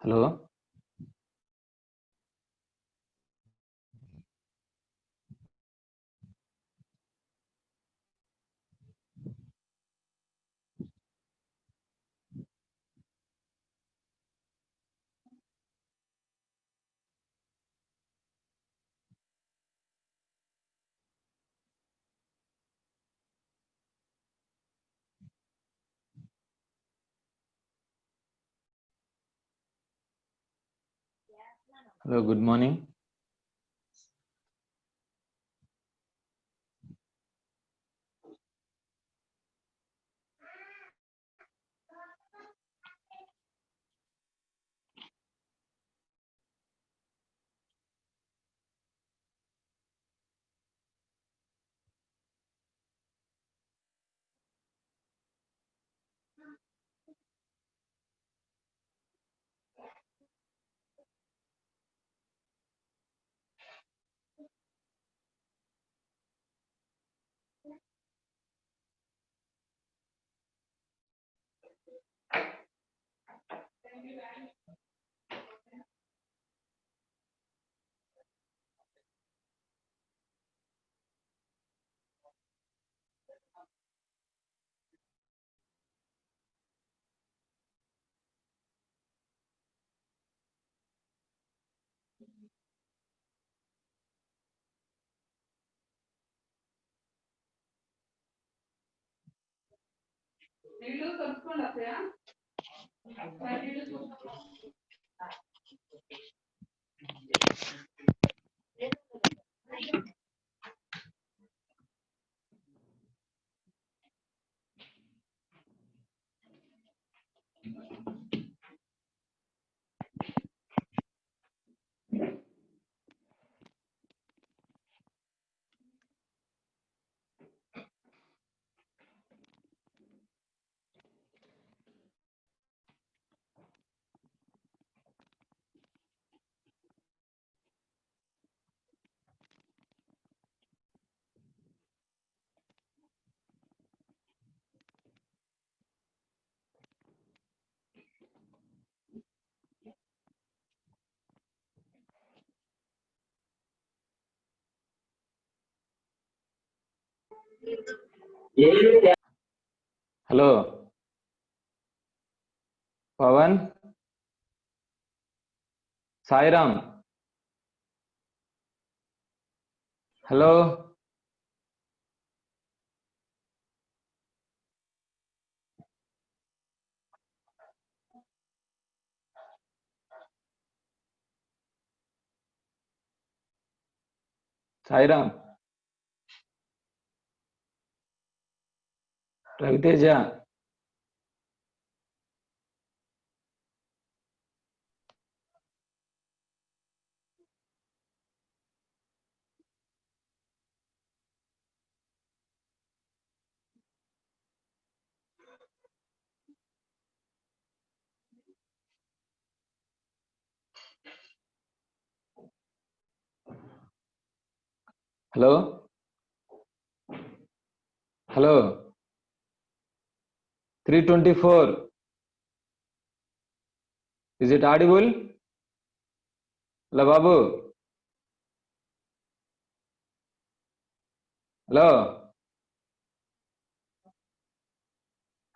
Hello hello good morning. Hello Pavan, Sairam, hello Sairam, Raviteja. Hello? Hello? 324. Is it audible? Hello, Babu? Hello?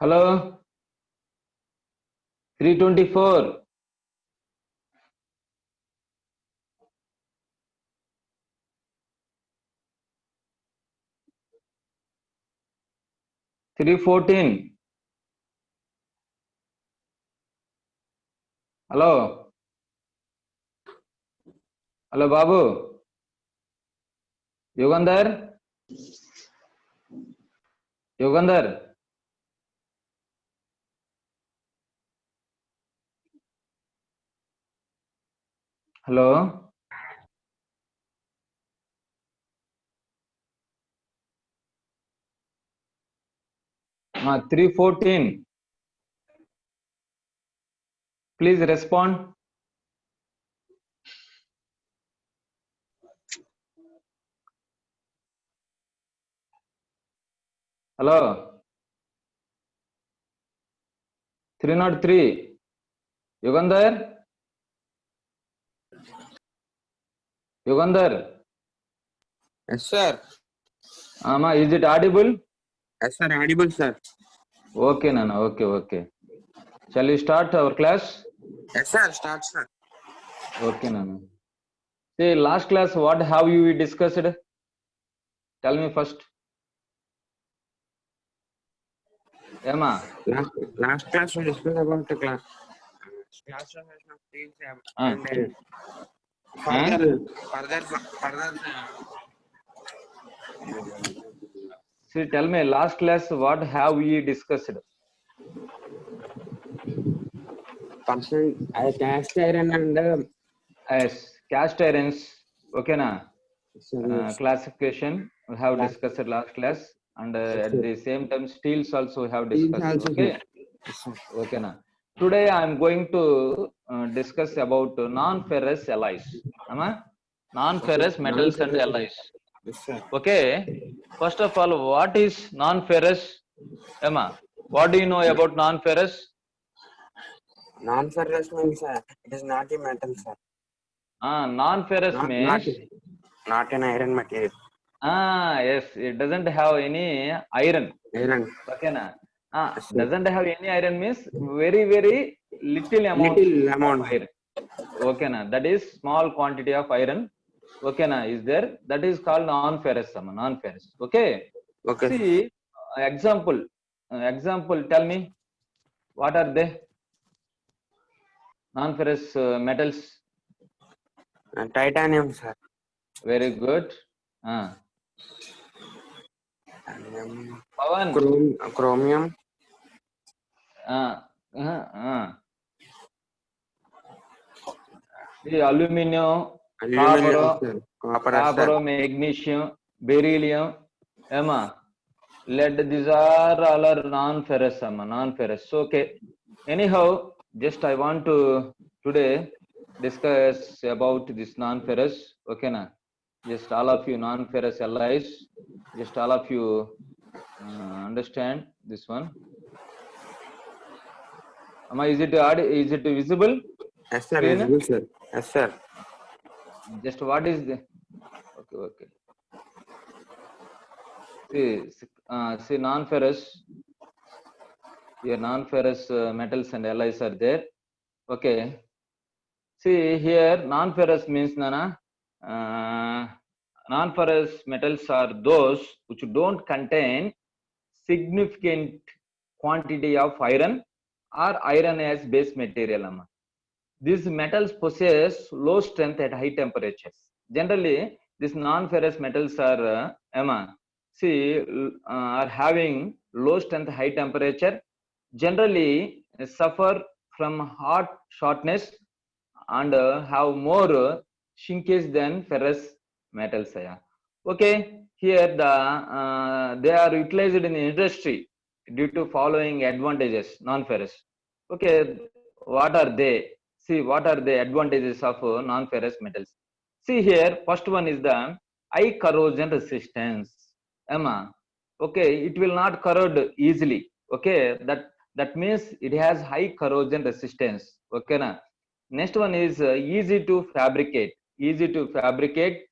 Hello? 324. Three 14. Hello? Hello, Babu? Yugandhar? Yugandhar? Hello? Ah, 314. Please respond. Hello? 303. Yugandhar? Yugandhar? Yes, sir. Ama, is it audible? Yes, sir. Audible, sir. Okay, Nana. Okay. Shall we start our class? Yes, sir. Start, sir. Okay, Nana. See, last class, what have you discussed? Tell me first. Emma? Last class we discussed about the classification of things and further. See, tell me, last class, what have we discussed? Person, cast iron and As cast irons, okay, na? yes. Classification, we have discussed last class, and at the same time, steels also we have discussed, okay? Yes, sir. Okay, na? Today I am going to discuss about non-ferrous alloys. Non-ferrous metals and alloys. Yes, sir. Okay. First of all, what is non-ferrous? Emma, what do you know about non-ferrous? Non-ferrous means it is not a metal, sir. Non-ferrous means Not an iron material. yes, it doesn't have any iron. Iron. Okay, na? Yes, sir. Doesn't have any iron means very little amount Little of amount. iron. Okay, na? That is small quantity of iron. Okay, na? Is there? That is called non-ferrous. Non-ferrous. Okay. Okay. See, example. Example. Tell me, what are they? Non-ferrous metals. Titanium, sir. Very good. Pavan. Chromium. The aluminum, copper, magnesium, beryllium, lead. These are all are non-ferrous. Non-ferrous. Okay. Anyhow, just I want to today discuss about this non-ferrous. Okay, na? Just all of you non-ferrous alloys. Just all of you understand this one. Is it visible? Yes, sir. Visible, sir. Yes, sir. Just what is the okay. See non-ferrous. Here non-ferrous metals and alloys are there. Okay. See here non-ferrous means Nana. Non-ferrous metals are those which don't contain significant quantity of iron or iron as base material. These metals possess low strength at high temperatures. Generally, these non-ferrous metals are are having low strength, high temperature. Generally, suffer from hot shortness and have more shrinkage than ferrous metals. Okay, here they are utilized in industry due to following advantages. Non-ferrous. Okay, what are they? See, what are the advantages of non-ferrous metals? See here, first one is the high corrosion resistance. Emma, okay, it will not corrode easily. Okay, that means it has high corrosion resistance. Okay na. Next one is easy to fabricate. Easy to fabricate.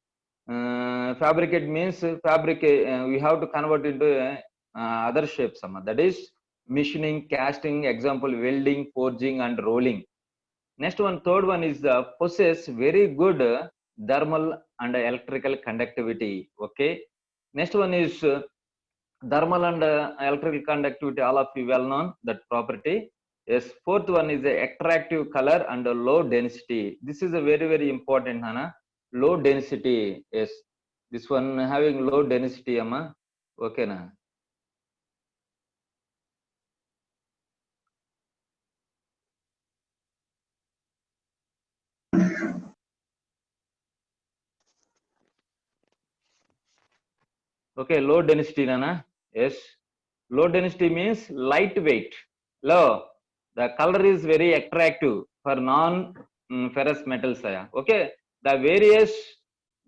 Fabricate means fabricate. We have to convert into other shapes. That is machining, casting, example welding, forging, and rolling. Next one, third one is possess very good thermal and electrical conductivity. Okay. Next one is thermal and electrical conductivity. All of you well known that property. Yes. Fourth one is attractive color and low density. This is a very important, Hana. Low density. Yes. This one having low density, Amma. Okay, na. Okay, low density, Nana. Yes. Low density means lightweight. Low. The color is very attractive for non-ferrous metals. Okay. The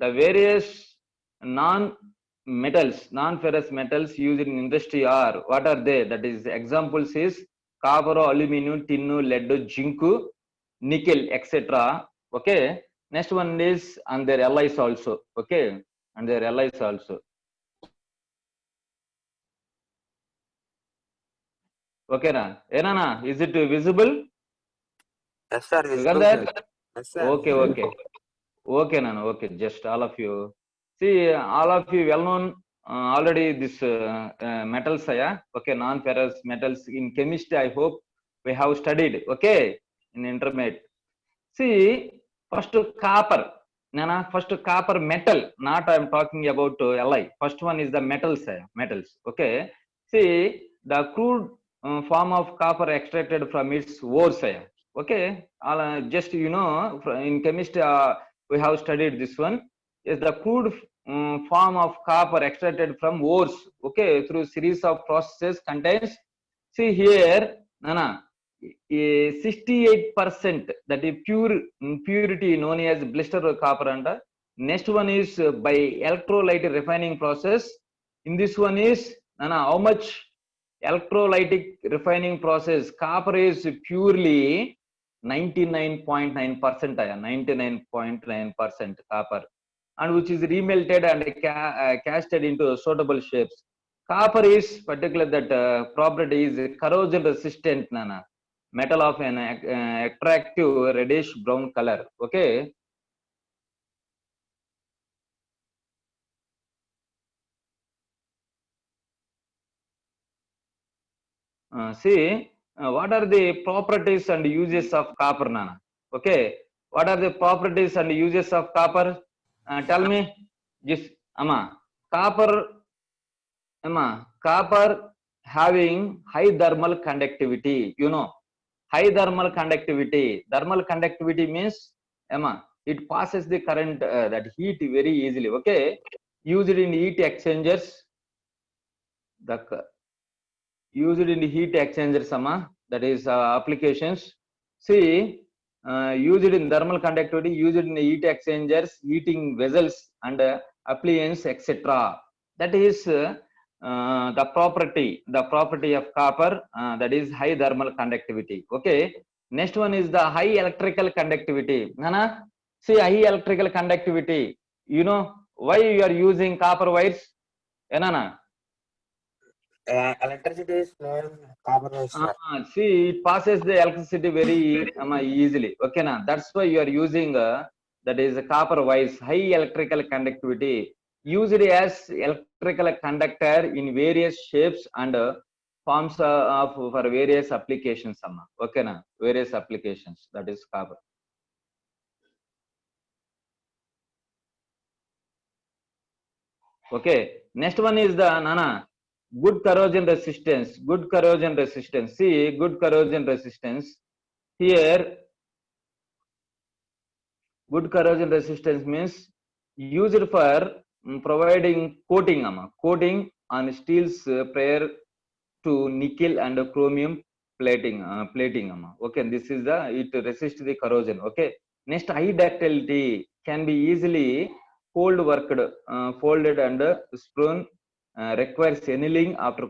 various non-ferrous metals used in industry are, what are they? That is, examples is copper, aluminum, tin, lead, zinc, nickel, etc. Okay. Next one is and their alloys also. Okay. And their alloys also. Okay, na. Enana, is it visible? Yes, sir. You got Visible, that? sir. Yes, sir. Okay, okay. Okay, Nana. Okay, just all of you. See, all of you well known already this metals, yeah? Okay, non-ferrous metals in chemistry, I hope we have studied. Okay, in intermediate. See, first copper. Nana, first copper metal. Not I'm talking about Li. First one is the metals, metals. Okay. See, the crude form of copper extracted from its ores. Okay. Just in chemistry we have studied this one. Is the crude form of copper extracted from ores. Okay, through series of processes contains. See here, Nana. 68% that is purity known as blister copper. And next one is by electrolytic refining process. In this one is how much electrolytic refining process copper is purely 99.9%, 99.9% copper, and which is remelted and casted into suitable shapes. Copper is particular that property is corrosion resistant, Nana. Metal of an attractive reddish brown color. Okay. See, what are the properties and uses of copper, Nana? Okay. What are the properties and uses of copper? Tell me. Just, Amma. Copper having high thermal conductivity. High thermal conductivity. Thermal conductivity means, it passes the current, that heat very easily. Okay. Used in heat exchangers. Used in heat exchangers, that is applications. See, used in thermal conductivity, used in heat exchangers, heating vessels and appliance, etc. That is the property of copper, that is high thermal conductivity. Okay. Next one is the high electrical conductivity. Nana, see, high electrical conductivity. You know why you are using copper wires? Nana? Electricity is flowing copper wires, sir. See, it passes the electricity very easily. Okay, na. That's why you are using that is copper wires, high electrical conductivity, used as electrical conductor in various shapes and forms of for various applications. Okay, na. Various applications. That is copper. Okay. Next one is the Nana. Good corrosion resistance. Good corrosion resistance. See, good corrosion resistance. Here, good corrosion resistance means used for providing coating, coating on steels prior to nickel and chromium plating. Okay, this is it resists the corrosion. Okay. Next, high ductility can be easily cold worked, folded and sprung, requires annealing after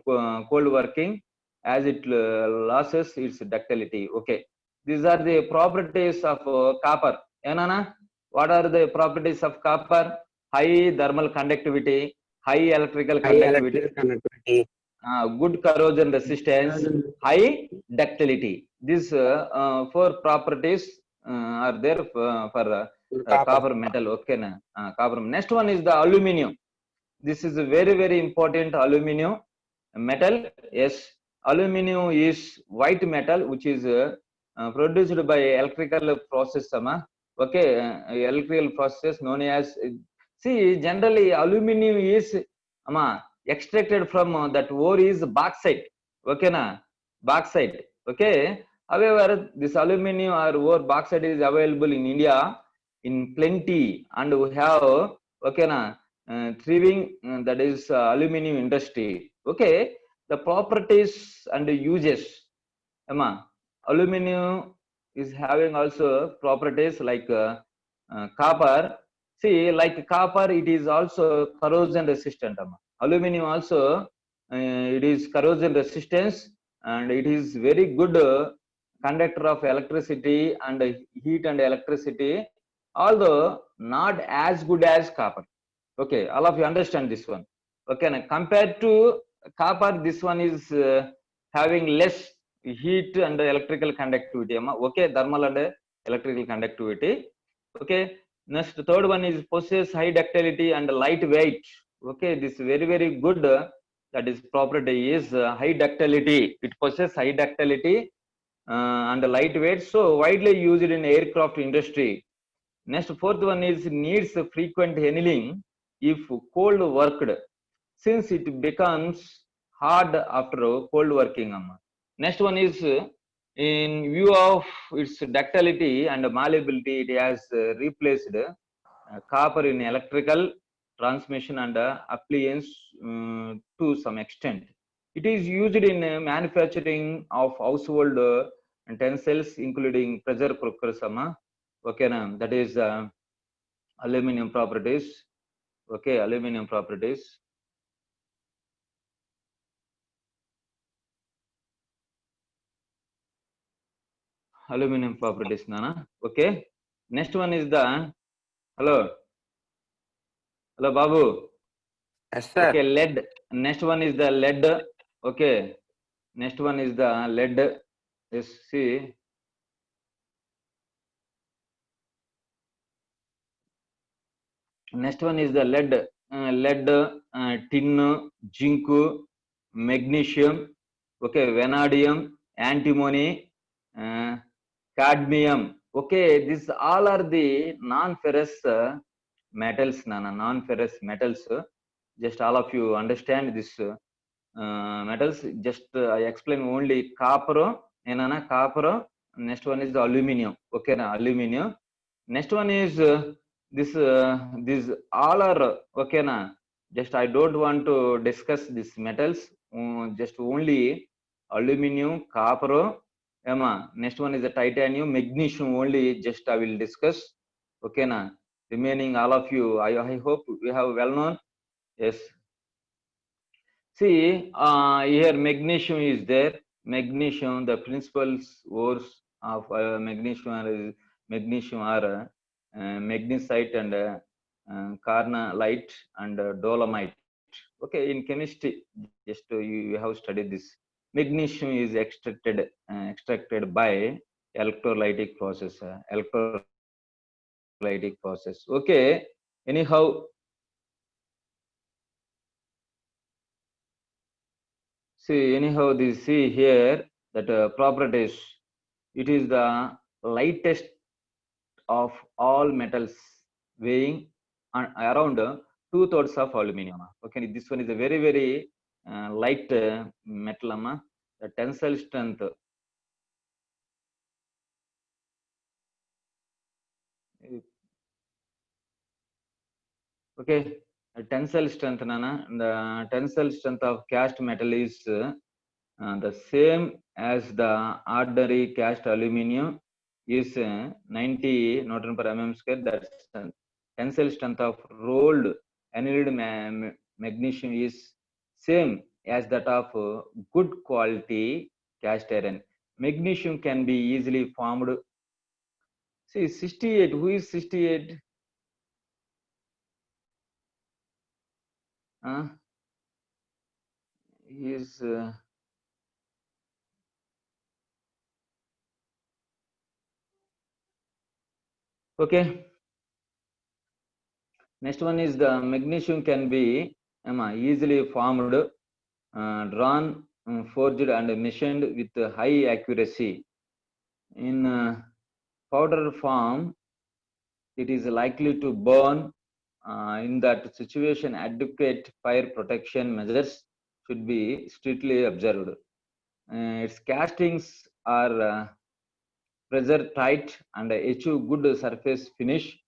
cold working as it loses its ductility. Okay, these are the properties of copper. Enana, what are the properties of copper? High thermal conductivity, high electrical high conductivity, electrical conductivity, good corrosion resistance, high ductility. These four properties are there for copper. copper metal. Okay, na? Copper. Next one is the aluminum. This is a very, very important aluminum metal. Yes, aluminum is white metal which is produced by electrical process. Okay, electrical process known as. See, generally aluminum is extracted from that ore is bauxite. Okay, na? Bauxite. Okay. However, this aluminum or ore bauxite is available in India in plenty, and we have, okay, na, thriving, that is aluminum industry. Okay, the properties and uses. Aluminum is having also properties like copper. See, like copper, it is also corrosion resistant. Aluminum also, it is corrosion resistance, and it is very good conductor of electricity and heat and electricity, although not as good as copper. Okay, all of you understand this one. Okay, now compared to copper, this one is having less heat and electrical conductivity. Okay, thermal and electrical conductivity. Okay, next third one is possess high ductility and lightweight. Okay, this very, very good. That is property is high ductility. It possesses high ductility and lightweight, so widely used in aircraft industry. Next, fourth one is needs frequent annealing if cold worked, since it becomes hard after cold working. Next one is in view of its ductility and malleability, it has replaced copper in electrical transmission and appliance to some extent. It is used in manufacturing of household utensils, including pressure cookers. Okay, that is aluminum properties. Okay, aluminum properties. Aluminum properties, Nana. Okay. Next one is the, hello, hello, Babu. Yes, sir. Okay, lead. Next one is the lead. Okay. Next one is the lead. Yes, see. Next one is the lead. Lead, tin, zinc, magnesium. Okay, vanadium, antimony, cadmium. Okay, these all are the non-ferrous metals, non-ferrous metals. Just all of you understand this metals. Just I explain only copper, copper. Next one is the aluminum. Okay, aluminum. Next one is these all are okay, na. Just I don't want to discuss these metals. Just only aluminum, copper. Next one is the titanium, magnesium only. Just I will discuss. Okay, na. Remaining all of you, I hope we have well known. Yes. See, here magnesium is there. Magnesium, the principal ores of magnesium are magnesite and carnallite and dolomite. Okay, in chemistry, just you have studied this. Magnesium is extracted by electrolytic process. Electrolytic process. Okay. Anyhow, see, anyhow, this see here that properties. It is the lightest of all metals, weighing around 2/3 of aluminum. Okay, this one is a very, very light metal. The tensile strength. Okay, tensile strength, Nana. The tensile strength of cast metal is the same as the ordinary cast aluminum is 90 Newton per mm square. That's tensile strength of rolled annealed magnesium is same as that of good quality cast iron. Magnesium can be easily formed. See, 68. Who is 68? He is okay. Next one is the magnesium can be easily formed, drawn, forged, and machined with high accuracy. In powder form, it is likely to burn. In that situation, adequate fire protection measures should be strictly observed. Its castings are pressure tight and achieve good surface finish.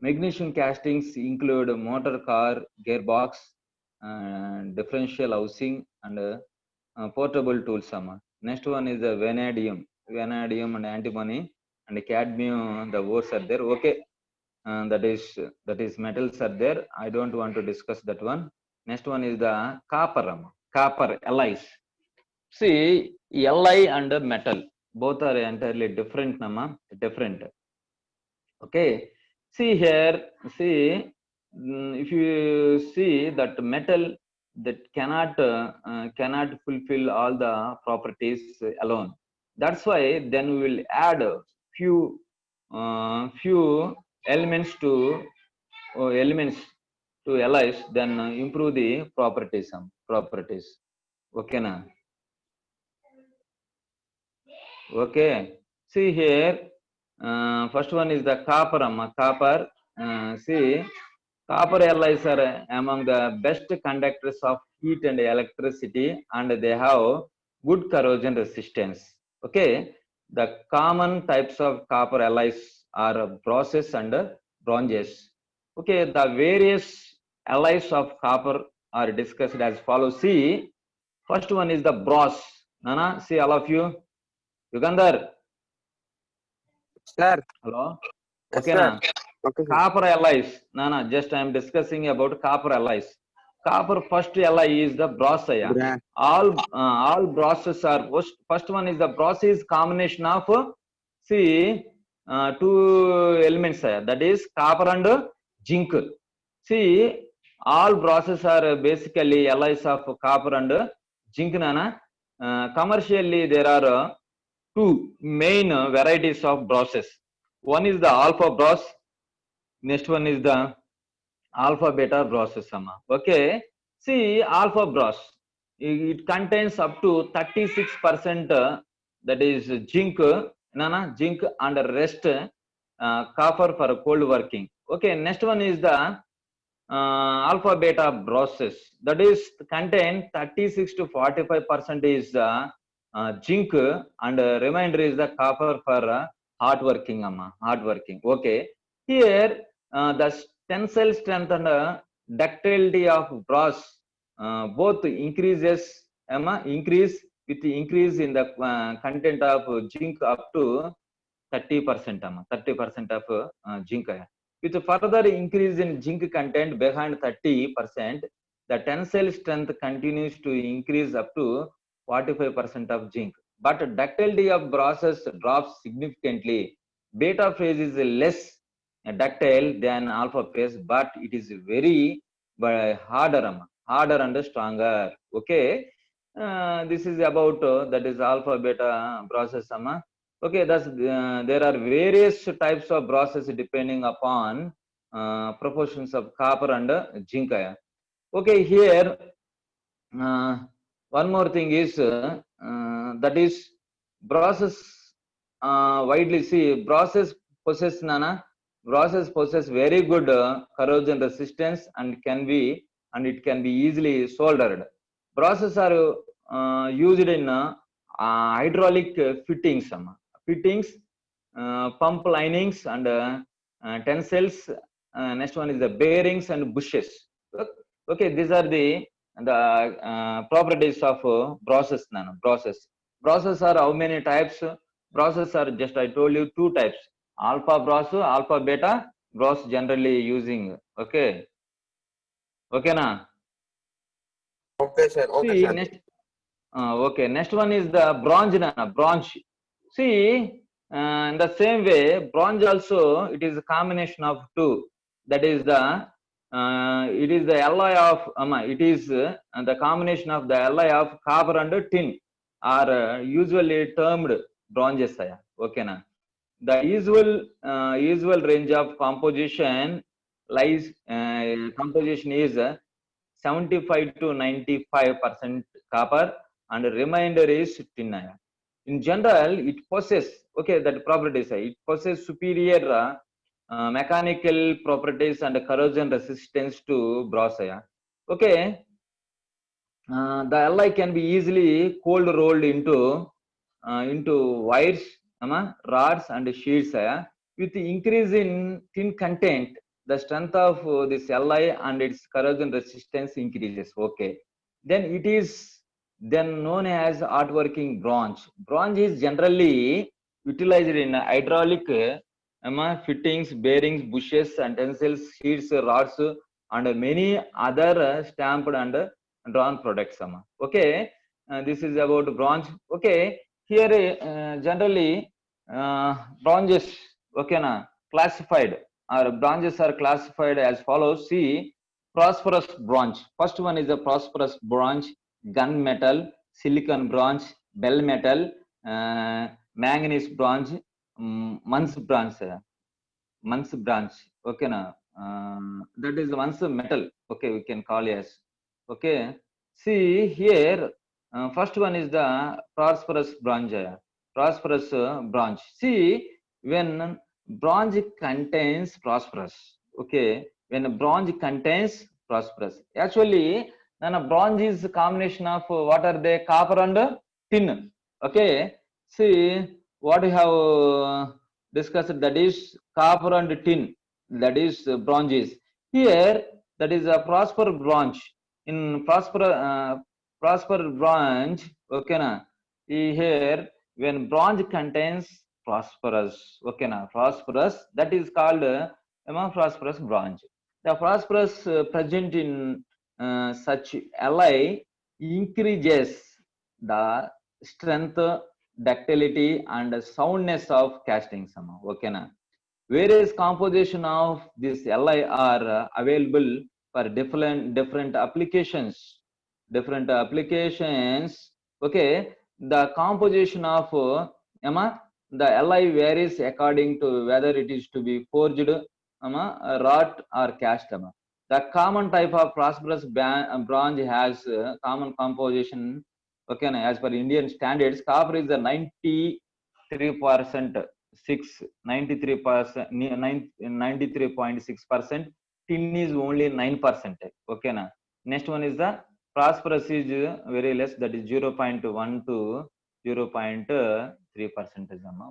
Magnesium castings include motor car, gearbox, differential housing, and portable tools. Next one is the vanadium. Vanadium and antimony and cadmium, the words are there. Okay, that is metals are there. I don't want to discuss that one. Next one is the copper. Copper alloys. See, Li and metal both are entirely different. Different. Okay. See here. See, if you see that metal that cannot fulfill all the properties alone. That's why then we will add few elements to alloys, then improve the properties. Okay na? Okay. See here, first one is the copper. Copper. See, copper alloys are among the best conductors of heat and electricity, and they have good corrosion resistance. Okay. The common types of copper alloys are bronzes and bronzes. Okay. The various alloys of copper are discussed as follows. See, first one is the bronze. Nana, see all of you. Yugandhar. Sir. Hello. Yes, Okay, sir. na? Okay, sir. Copper alloys. No, just I am discussing about copper alloys. Copper first alloy is the bronze. All bronzes are first one is the bronze is combination of see two elements. That is copper and zinc. See, all bronzes are basically alloys of copper and zinc. Nana. Commercially, there are two main varieties of bronzes. One is the alpha bronze. Next one is the alpha beta bronzes. Okay. See, alpha bronze, it contains up to 36% that is zinc, zinc and rest copper for cold working. Okay. Next one is the alpha beta bronzes, that is contain 36 to 45% is zinc and remainder is the copper for hard working. Okay. Here the tensile strength and ductility of bronze both increase with the increase in the content of zinc up to 30%. 30% of zinc. With further increase in zinc content behind 30%, the tensile strength continues to increase up to 45% of zinc. But ductility of bronzes drops significantly. Beta phase is less ductile than alpha phase, but it is very harder and stronger. Okay. This is about that is alpha beta bronzes. Okay, thus there are various types of bronzes depending upon proportions of copper and zinc. Okay, here one more thing is that is bronzes widely see bronzes possess very good corrosion resistance and it can be easily soldered. Bronzes are used in hydraulic fittings, pump linings and tensiles. Next one is the bearings and bushes. Okay, these are the properties of bronzes. Bronzes are how many types? Bronzes are just I told you two types: alpha bronze, alpha beta bros generally using. Okay, okay na. Okay, sir. Okay, See sir. next. Okay, next one is the bronze na, bronze. See, in the same way, bronze also it is a combination of two. That is the it is the alloy of it is the combination of the alloy of copper and tin are usually termed bronzes. Okay na. The usual range of composition lies composition is 75 to 95% copper and remainder is tin. In general, it possesses that properties. It possesses superior mechanical properties and corrosion resistance to brass. Okay, the alloy can be easily cold rolled into wires, rods and sheets. With the increase in tin content, the strength of this alloy and its corrosion resistance increases. Okay, then it is then known as hard working bronze. Bronze is generally utilized in hydraulic fittings, bearings, bushes, and utensils, sheets, rods, and many other stamped and drawn products. Okay, this is about bronze. Okay, here generally bronzes, okay na, classified or bronzes are classified as follows. See, phosphorus bronze. First one is the phosphorus bronze, gunmetal, silicon bronze, bell metal, manganese bronze, Munz bronze, Munz bronze. Okay na, that is once metal. Okay, we can call as. Okay, see here. First one is the phosphorus bronze. Phosphorus bronze. See, when bronze contains phosphorus. Okay, when bronze contains phosphorus. Actually, then a bronze is a combination of what are they? Copper and tin. Okay, see what we have discussed, that is copper and tin, that is bronze. Here, that is a phosphor bronze. In phosphor bronze, okay na. Here, when bronze contains phosphorus, okay na, phosphorus, that is called phosphorus bronze. The phosphorus present in such alloy increases the strength, ductility, and soundness of castings. Okay na. Various composition of this alloy are available for different applications. Different applications. Okay, the composition of the alloy varies according to whether it is to be forged, wrought or cast. The common type of phosphorus bronze has common composition. Okay, as per Indian standards, copper is the 93% 93%, 93.6%. Tin is only 9%. Okay na. Next one is the phosphorus is very less, that is 0.1 to 0.3%.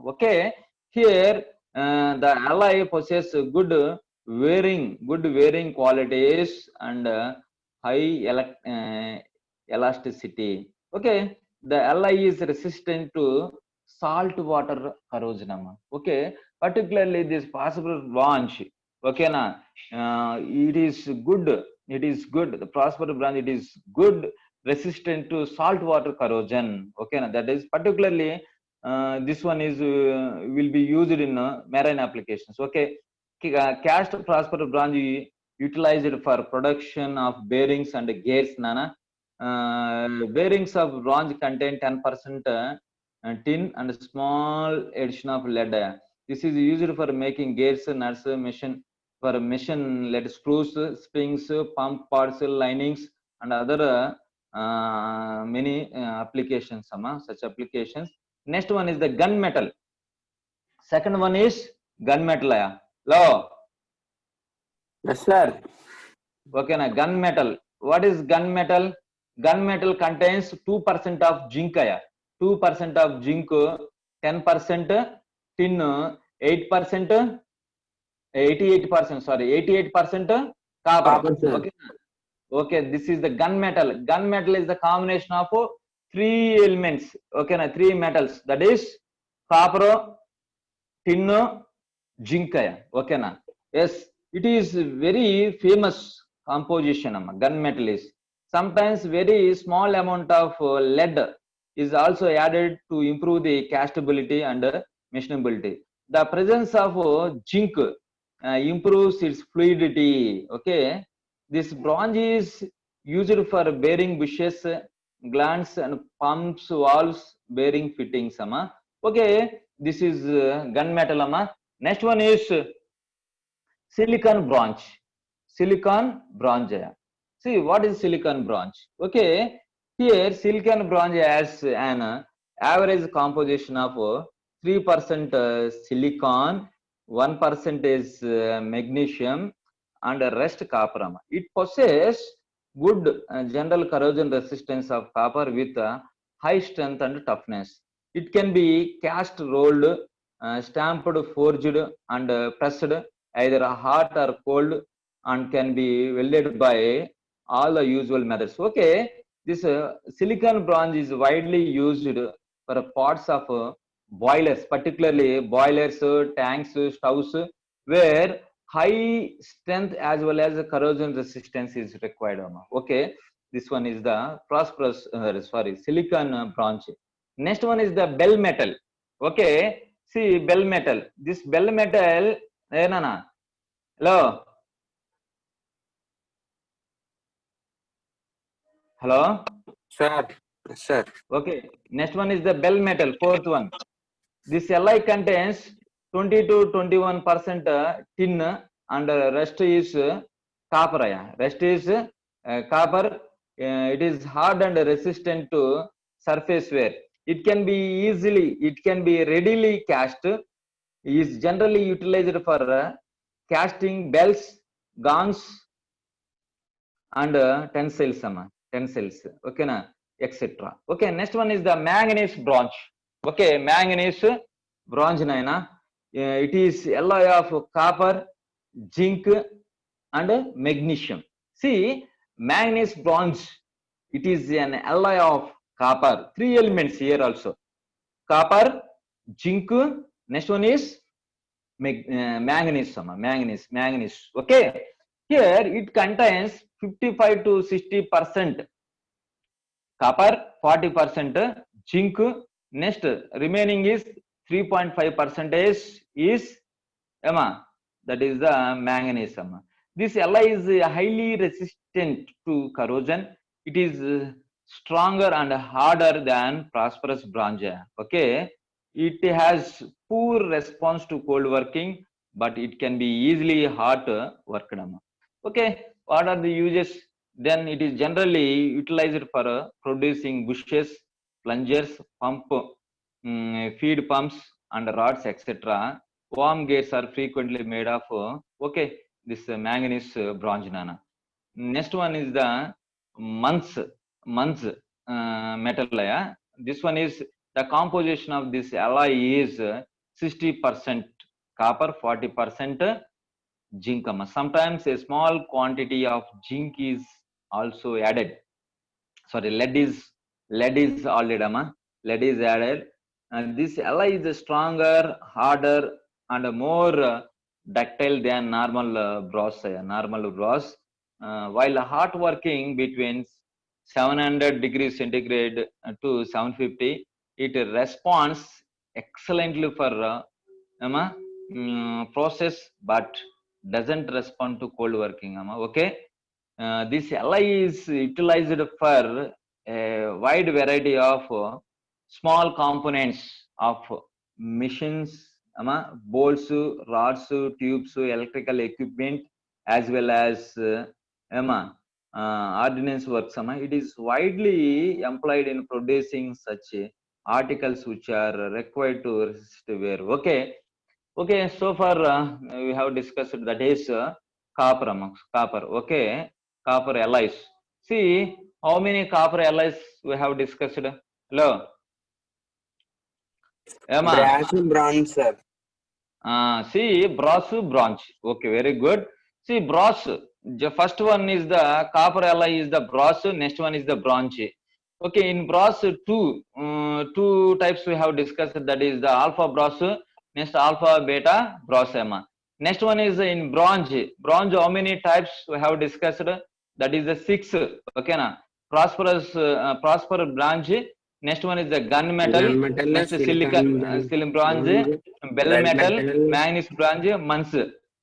Okay, here the alloy possesses good wearing qualities and high elasticity. Okay, the alloy is resistant to salt water corrosion. Okay, particularly this phosphorus bronze. Okay na, it is good. It is good. The phosphorus bronze, it is good, resistant to salt water corrosion. Okay na, that is particularly this one is will be used in marine applications. Okay, cast phosphorus bronze utilized for production of bearings and gears. Nana, bearings of bronze contain 10% tin and a small addition of lead. This is used for making gears, nuts, machine lead screws, springs, pump parts, linings, and other many applications. Such applications. Next one is the gunmetal. Second one is gunmetal. Hello. Yes, sir. Okay, na gunmetal. What is gunmetal? Gunmetal contains 2% of zinc. 2% of zinc, 10% tin, 8%, 88%. Sorry, 88% copper. Copper, sir. Okay. Okay, this is the gunmetal. Gunmetal is the combination of three elements. Okay, na three metals. That is copper, tin, zinc. Okay, na. Yes, it is very famous composition. Gunmetal is sometimes very small amount of lead is also added to improve the castability and machinability. The presence of zinc improves its fluidity. Okay, this bronze is used for bearing bushes, glands and pumps, valves, bearing fittings. Okay, this is gunmetal. Next one is silicon bronze. Silicon bronze. See, what is silicon bronze? Okay, here silicon bronze has an average composition of 3% silicon, 1% is magnesium, and the rest copper. It possesses good general corrosion resistance of copper with high strength and toughness. It can be cast, rolled, stamped, forged, and pressed either hot or cold, and can be welded by all the usual methods. Okay, this silicon bronze is widely used for parts of boilers, particularly boilers, tanks, stoves, where high strength as well as corrosion resistance is required. Okay, this one is the prosperous silicon bronze. Next one is the bell metal. Okay, see, bell metal, this bell metal, hello, hello. Sir, sir. Okay, next one is the bell metal, fourth one. This Li contains 20 to 21% tin, and rest is copper. Rest is copper. It is hard and resistant to surface wear. It can be readily cast. Is generally utilized for casting bells, gongs, and tensils. Okay, etc. Okay, next one is the manganese bronze. Okay, manganese bronze naina. It is alloy of copper, zinc, and magnesium. See, manganese bronze, it is an alloy of copper. Three elements here also: copper, zinc. Next one is manganese. Okay, here it contains 55 to 60% copper, 40% zinc. Next, remaining is 3.5% is that is the manganese. This alloy is highly resistant to corrosion. It is stronger and harder than prosperous bronze. Okay, it has poor response to cold working, but it can be easily hot worked. Okay, what are the uses? Then it is generally utilized for producing bushes, plungers, feed pumps, and rods, etc. Worm gates are frequently made of okay, this manganese bronze nana. Next one is the Muntz metal. This one is the composition of this alloy is 60% copper, 40% zinc. Sometimes a small quantity of zinc is also added. Sorry, lead is already lead is added. And this alloy is stronger, harder, and more ductile than normal brass. While hot working between 700 degrees centigrade to 750, it responds excellently for process, but doesn't respond to cold working. Okay, this alloy is utilized for a wide variety of small components of machines, bolts, rods, tubes, electrical equipment, as well as ordnance works. It is widely employed in producing such articles which are required to resist wear. Okay, so far we have discussed that is copper. Okay, copper alloys. See, how many copper alloys we have discussed? Hello, Emma. Brass and bronze, sir. See, brass, bronze. Okay, very good. See, brass. The first one is the copper alloy is the brass. Next one is the bronze. Okay, in brass, two types we have discussed. That is the alpha brass. Next, alpha beta brass. Next one is in bronze. Bronze, how many types we have discussed? That is the 6. Okay na? Prosper bronze. Next one is the gunmetal. Gunmetal, Next silicon, silicon, silicon bronze, bronze, bell red metal, metal. manganese bronze,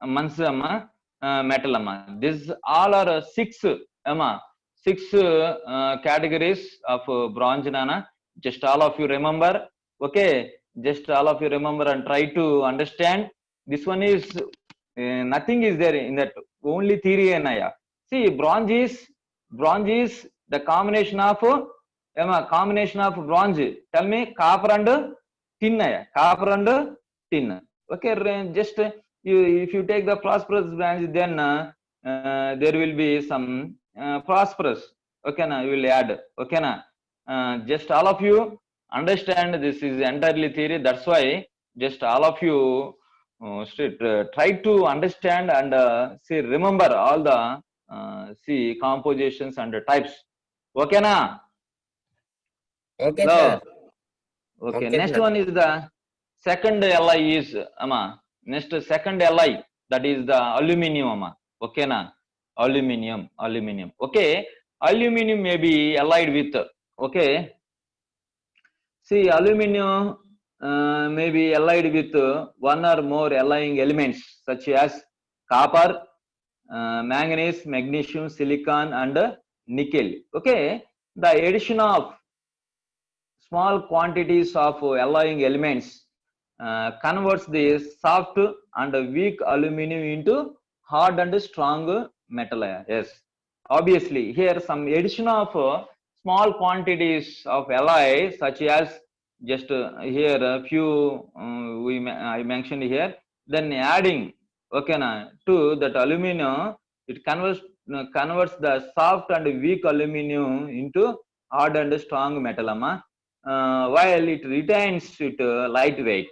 mans amma, metal amma. These all are 6 amma. 6 categories of bronze nana. Just all of you remember. Okay, just all of you remember and try to understand. This one is nothing is there in that, only theory enaya. See, bronze is the combination of combination of bronze. Tell me, copper and tin aya. Copper and tin. Okay, just you, if you take the phosphorus branch, then there will be some phosphorus. Okay na, you will add. Okay na, just all of you understand this is entirely theory. That's why just all of you try to understand and see, remember all the see compositions and types. Okay na? Okay, So sir. okay, Okay, next sir. one is the second Li is ama. Next second Li, that is the aluminium ama. Okay na? Aluminium. Okay, aluminium may be allied with, okay. See, aluminium may be allied with one or more allying elements such as copper, manganese, magnesium, silicon, and nickel. Okay, the addition of small quantities of alloying elements converts the soft and weak aluminum into hard and strong metal. Yes, obviously here some addition of small quantities of alloy, such as just here a few I mentioned here, then adding, okay na, to that aluminum, it converts the soft and weak aluminum into hard and strong metal, while it retains it lightweight.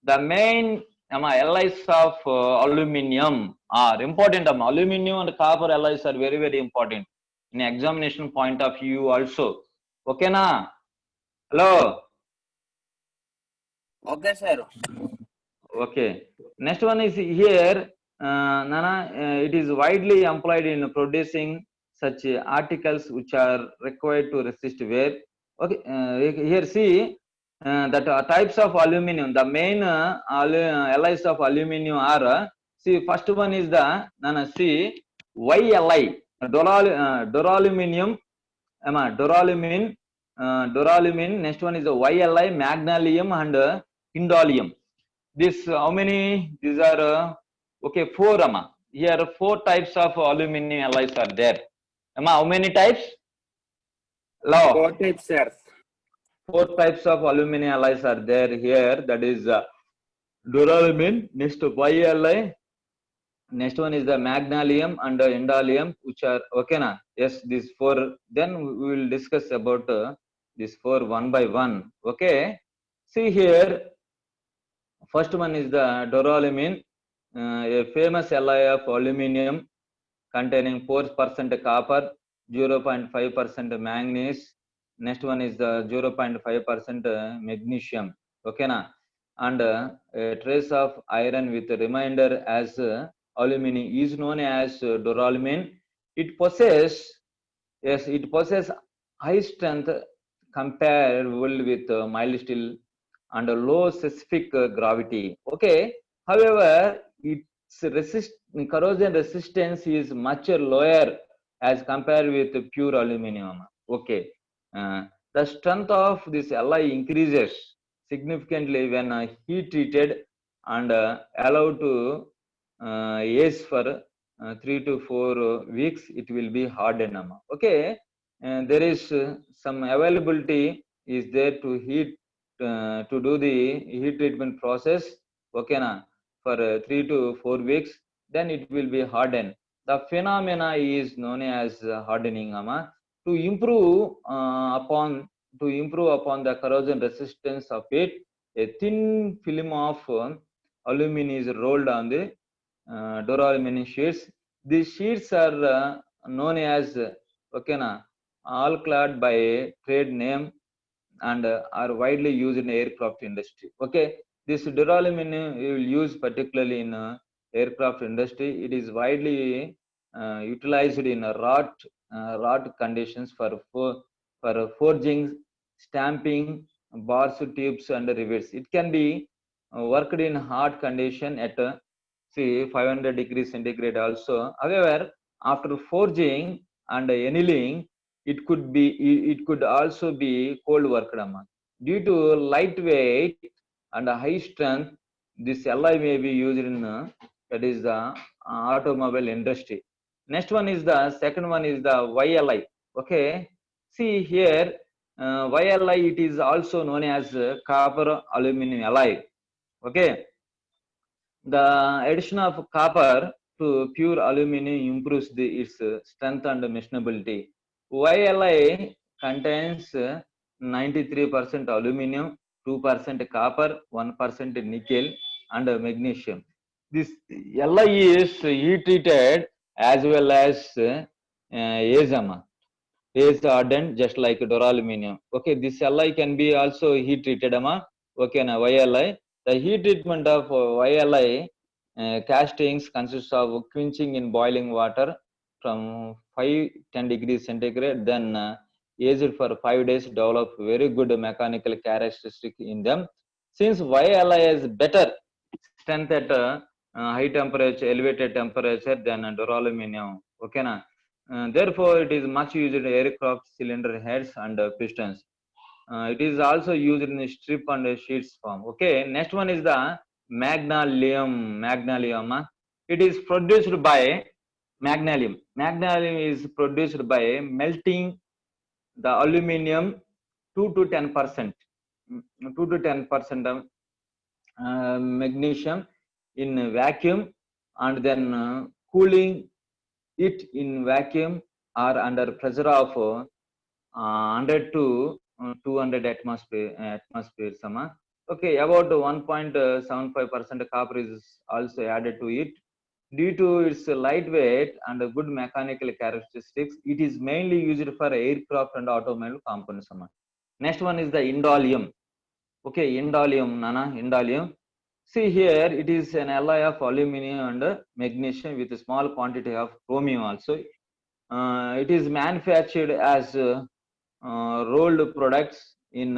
The main alloys of aluminium are important. Aluminium and copper alloys are very, very important in examination point of view also. Okay na? Hello? Okay, sir. Okay. Next one is here, Nana, it is widely employed in producing such articles which are required to resist wear. Okay, here see that types of aluminum. The main alloys of aluminum are, see, first one is the Nana, see, YLI, duralumin, duralumin. Next one is the YLI, magnesium and indolium. This how many? These are okay, 4 Here 4 types of aluminum alloys are there. How many types? Law. 4 types, sir. 4 types of aluminum alloys are there here. That is duralumin. Next YLI. Next one is the magnesium and indolium, which are okay na. Yes, these 4. Then we will discuss about these 4 one by one. Okay. See here. First one is the duralumin, a famous alloy of aluminium containing 4% copper, 0.5% manganese. Next one is the 0.5% magnesium. Okay na? And a trace of iron with a remainder as aluminum is known as duralumin. It possesses, yes, it possesses high strength comparable with mild steel and a low specific gravity. Okay, however, its corrosion resistance is much lower as compared with pure aluminum. Okay, the strength of this alloy increases significantly when heat treated and allowed to age for 3 to 4 weeks. It will be hardened. Okay, there is some availability is there to heat to do the heat treatment process. Okay na, for 3 to 4 weeks, then it will be hardened. The phenomena is known as hardening, to improve upon the corrosion resistance of it. A thin film of aluminum is rolled on the duralumin sheets. These sheets are known as okay na, all clad by trade name and are widely used in aircraft industry. Okay, this duralumin you will use particularly in aircraft industry. It is widely utilized in wrought conditions for forging, stamping, bars, tubes, and rivets. It can be worked in hot condition at say 500 degrees centigrade also. However, after forging and annealing, it could also be cold worked. Due to lightweight and high strength, this alloy may be used in that is the automobile industry. Next one is the second one is the YLI. Okay, see here YLI, it is also known as copper aluminum alloy. Okay, the addition of copper to pure aluminum improves its strength and machinability. YLI contains 93% aluminum, 2% copper, 1% nickel, and magnesium. This Li is heat treated as well as is ardent, just like duraluminum. Okay, this Li can be also heat treated. Okay, now YLI. The heat treatment of YLI castings consists of quenching in boiling water from 5-10 degrees centigrade, then aged for 5 days, develop very good mechanical characteristic in them. Since YLI is better strength at high temperature, elevated temperature than duraluminum. Okay, na? Therefore, it is much used in aircraft cylinder heads and pistons. It is also used in strip and sheets form. Okay, next one is the magnesium. Magnesium. It is produced by magnesium. Magnesium is produced by melting the aluminum 2 to 10%. 2 to 10% of magnesium in vacuum and then cooling it in vacuum or under pressure of 100 to 200 atmosphere. Okay, about 1.75% copper is also added to it. Due to its lightweight and good mechanical characteristics, it is mainly used for aircraft and automobile components. Next one is the indolium. Okay, indolium. See here, it is an alloy of aluminum and magnesium with a small quantity of chromium also. It is manufactured as rolled products in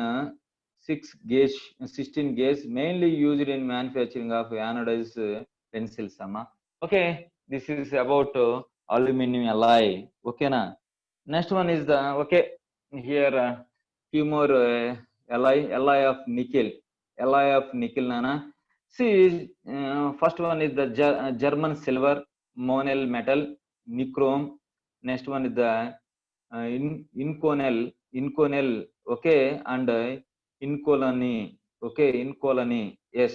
16 gauge, mainly used in manufacturing of anodized pencils. Okay, this is about aluminum alloy. Okay, na. Next one is the here few more alloy of nickel. Alloy of nickel, nana. See, first one is the German silver, monel metal, nichrome. Next one is the inconel, okay, and incolony, okay, incolony. Yes,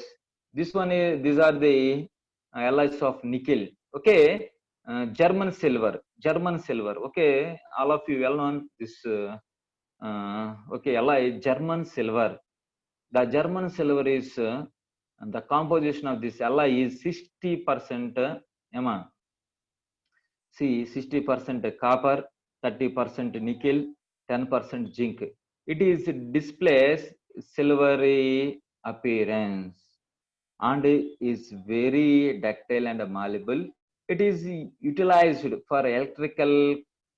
this one is. These are the alloys of nickel. Okay, German silver. Okay, all of you well known this. Okay, alloy German silver. The German silver is the composition of this alloy is 60% see 60% copper, 30% nickel, 10% zinc. It is displays silvery appearance and is very ductile and malleable. It is utilized for electrical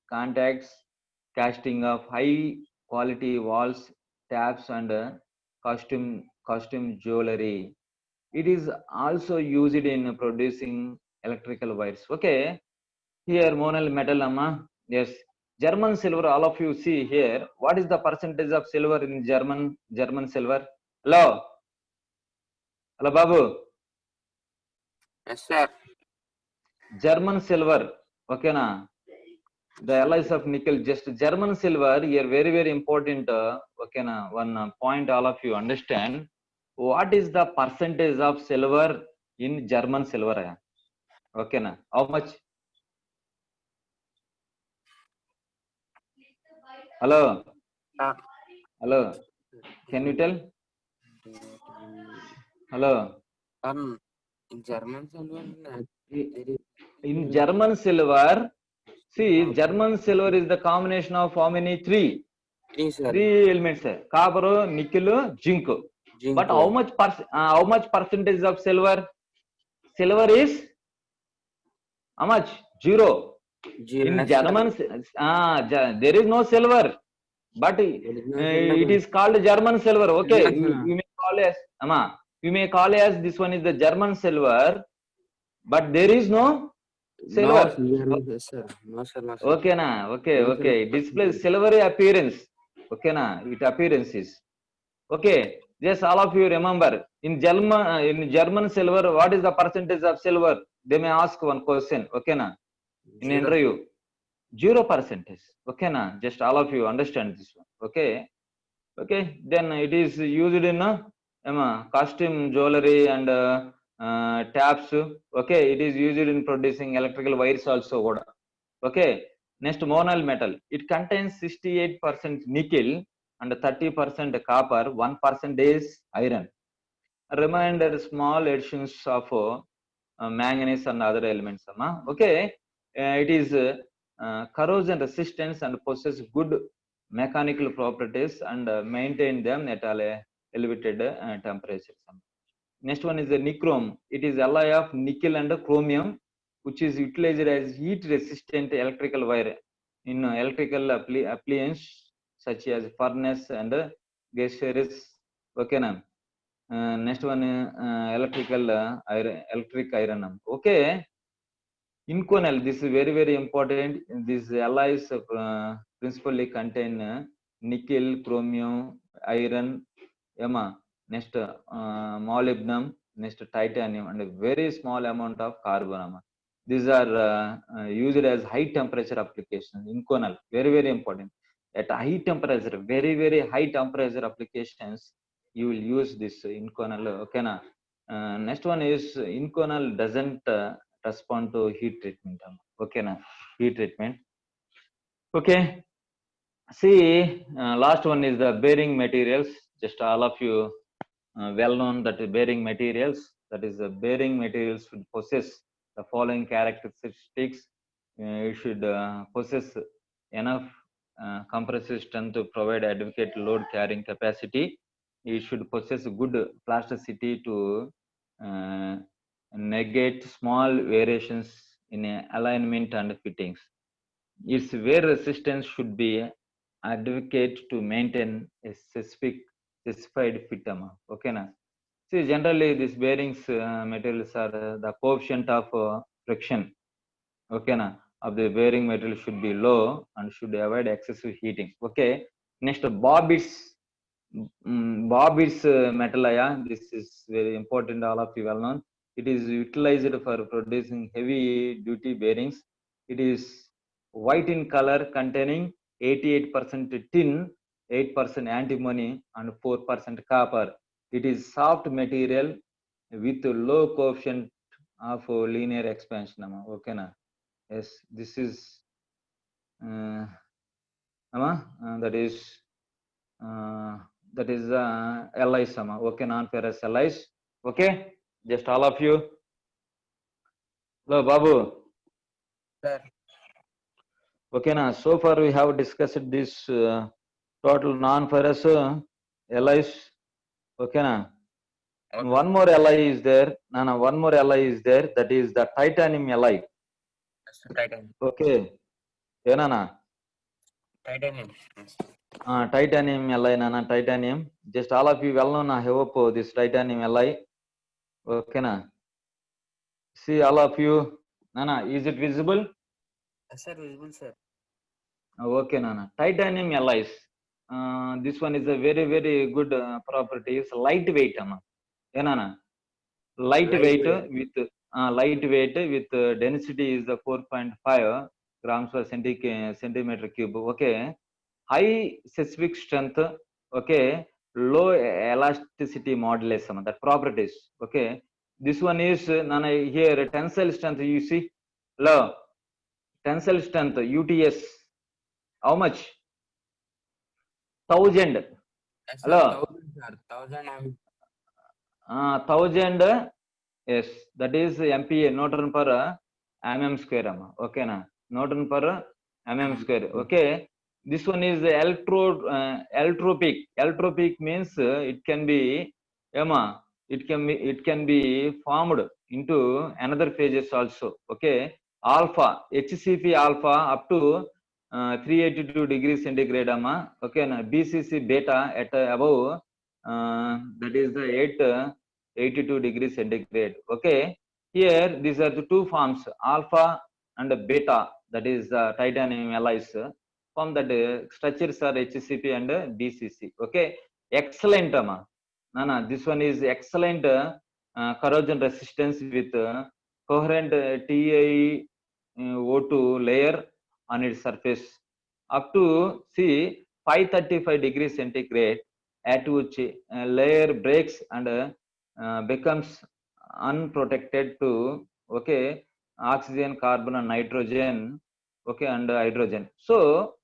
contacts, casting of high quality walls, taps, and costume jewelry. It is also used in producing electrical wires. Okay, here monel metal, yes, German silver. All of you see here. What is the percentage of silver in German silver? Hello, Babu. Yes, sir. German silver. Okay, na. The alloys of nickel. Just German silver. Here, very very important. Okay, na. One point. All of you understand. What is the percentage of silver in German silver? Okay, na. How much? Hello. Hello. Can you tell? Hello. In German silver, in German silver, see, German silver is the combination of how many? Three elements: copper, nickel, zinc. But how much percentage of silver? Silver is How much? Zero. Zero. In Yes, sir. German, there is no silver, but it is called German silver. Okay, Yes, sir. you may call as you may call as this one is the German silver, but there is no silver. No, yes, sir. No, sir. No, sir. Okay, na. Okay, No, sir, okay. no Display percentage. silvery appearance. Okay, na. It appearance is. Okay, just all of you remember in German silver, what is the percentage of silver? They may ask one question. Okay, na. In Zero. interview, 0%. Okay, na. Just all of you understand this one. Okay, okay. Then it is used in costume jewelry and taps. Okay, it is used in producing electrical wires also. Okay, next monal metal. It contains 68% nickel and 30% copper, 1% is iron. Remainder small additions of manganese and other elements. Okay, it is corrosion resistance and possess good mechanical properties and maintain them at elevated temperatures. Next one is the nichrome. It is alloy of nickel and chromium, which is utilized as heat resistant electrical wire in electrical appliances such as furnace and gaseous. Okay, na. Next one electrical electric iron. Okay, Inconel. This is very important. These alloys principally contain nickel, chromium, iron, next molybdenum, next titanium, and a very small amount of carbon. These are used as high temperature applications. Inconel, very important. At high temperature, very high temperature applications, you will use this Inconel. Okay, na. Next one is Inconel doesn't respond to heat treatment. Okay, na. Heat treatment. Okay. See, last one is the bearing materials. Just all of you well known that bearing materials, that is the bearing materials should possess the following characteristics. It should possess enough compressive strength to provide adequate load carrying capacity. It should possess good plasticity to negate small variations in alignment and fittings. Its wear resistance should be advocate to maintain a specified fit. Okay, na. See, generally these bearings materials are the coefficient of friction. Okay, na, of the bearing material should be low and should avoid excessive heating. Okay. Next, bob is metal. This is very important. All of you well known. It is utilized for producing heavy duty bearings. It is white in color, containing 88% tin, 8% antimony, and 4% copper. It is soft material with low coefficient of linear expansion. Okay, na. Yes, this is that is alloys. Okay, non-ferrous alloys. Okay, just all of you. Hello, Babu. Sir. Okay, na. So far we have discussed this total non-ferrous alloys. Okay, na. Okay. One more alloy is there. No, one more alloy is there. That is the titanium alloy. Titanium. Okay. Yenana. Titanium. Titanium alloy, nana. Titanium. Just all of you well known. I hope this titanium alloy. Okay, na. See all of you. Nana, is it visible? Yes, sir, visible, sir. Okay, nana. Titanium alloys. This one is a very good property. It's lightweight, Yenana. Lightweight with density is the 4.5 grams per centimeter cube. Okay. High specific strength. Okay. Low elasticity modulus. That properties. Okay. This one is here tensile strength. You see, low tensile strength UTS. How much? 1000. Yes, sir, Hello. 1000, 1000. Yes, that is MPa, Newton per mm square. Okay, na. Newton per mm square. Okay. This one is allotropic. Allotropic means it can be it can be formed into another phases also. Okay. alpha HCP alpha up to 382 degrees centigrade amma. Okay na. BCC beta at above that is the 82 degrees centigrade. Okay, here these are the two forms, alpha and beta, that is titanium alloys. From that structures are HCP and BCC. Okay, excellent amma. Nana, this one is excellent corrosion resistance with coherent TiO2 layer on its surface up to see 535 degrees centigrade, at which layer breaks and becomes unprotected to, okay, oxygen, carbon and nitrogen, okay, and hydrogen. So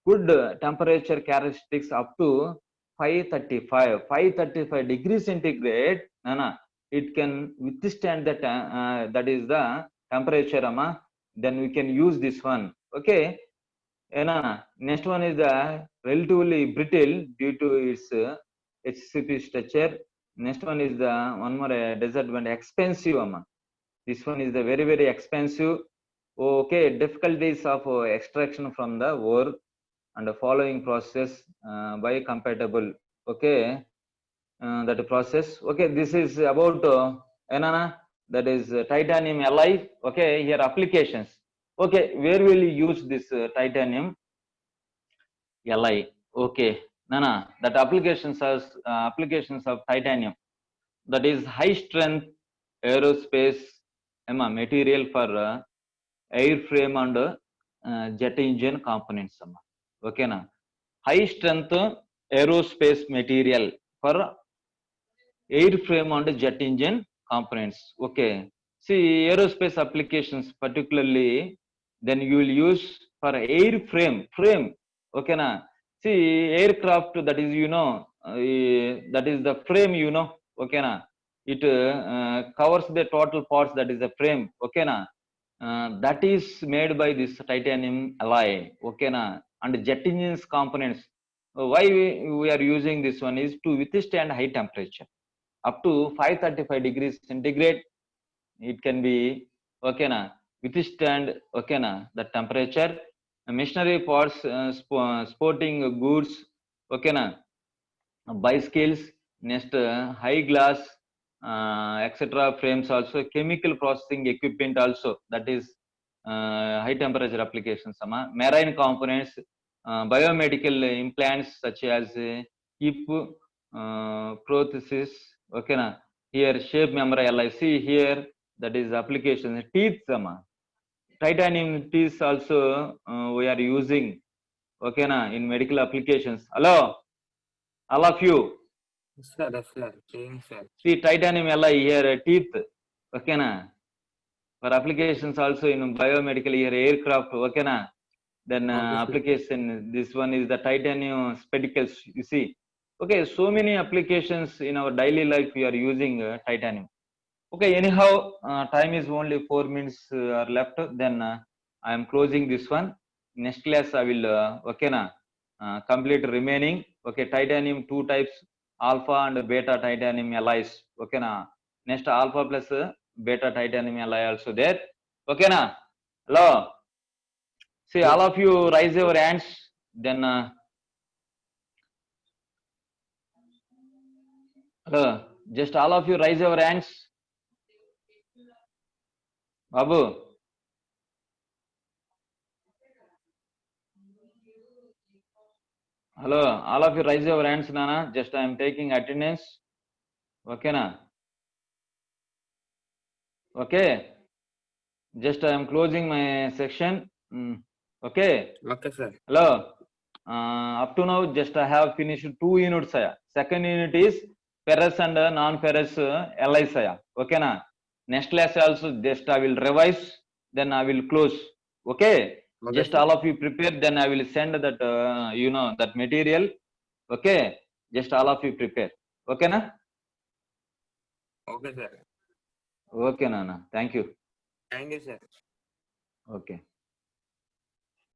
good temperature characteristics up to 535 degrees centigrade. Nana, it can withstand that that is the temperature amma. Then we can use this one. Okay, next one is the relatively brittle due to its HCP structure. Next one is the one more disadvantage, expensive amma. This one is the very, very expensive. Okay, difficulties of extraction from the ore and the following process by compatible. Okay, that process. Okay, this is about that is titanium alloy. Okay, here applications. Okay, where will you use this titanium alloy? Okay, that applications of titanium, that is high strength aerospace material for airframe and jet engine components. Okay na, high strength aerospace material for airframe and jet engine components. Okay, see aerospace applications particularly, then you will use for airframe frame. Okay na, see aircraft, that is that is the frame, okay na, it covers the total parts, that is the frame. Okay na, that is made by this titanium alloy. Okay na, and jet engines components, why we are using this one is to withstand high temperature up to 535 degrees centigrade. It can be, okay na, withstand, okay na, the temperature. Machinery parts, sporting goods, okay na, bicycles, next high glass, etc. frames also, chemical processing equipment also, that is high temperature applications. Marine components, biomedical implants such as hip prosthesis. Okay na, here shape memory alloy. See here, that is application. Teeth, titanium teeth also we are using. Okay na, in medical applications. Hello, all of you. Sir, sir. See titanium alloy here, teeth. Okay na, for applications also in biomedical, here aircraft. Okay na, then application, this one is the titanium spectacles, you see. Okay, so many applications in our daily life we are using titanium. Okay, anyhow, time is only 4 minutes are left, then I am closing this one. Next class I will okay na, complete remaining. Okay, titanium two types, alpha and beta titanium alloys. Okay na, next alpha plus beta titanium alloy also there. Okay na. Hello, see all of you raise your hands, then hello, just all of you raise your hands. Babu, hello, all of you raise your hands, Nana. Just I am taking attendance. Okay na. Okay, just I am closing my section. Okay. Okay, sir. Hello, up to now just I have finished 2 units. Second unit is ferrous and non-ferrous alloys. Okay na. Next class also just I will revise, then I will close. Okay, just all of you prepare, then I will send that that material. Okay, just all of you prepare. Okay na. Okay, sir. Okay, Nana, thank you. Thank you, sir. Okay.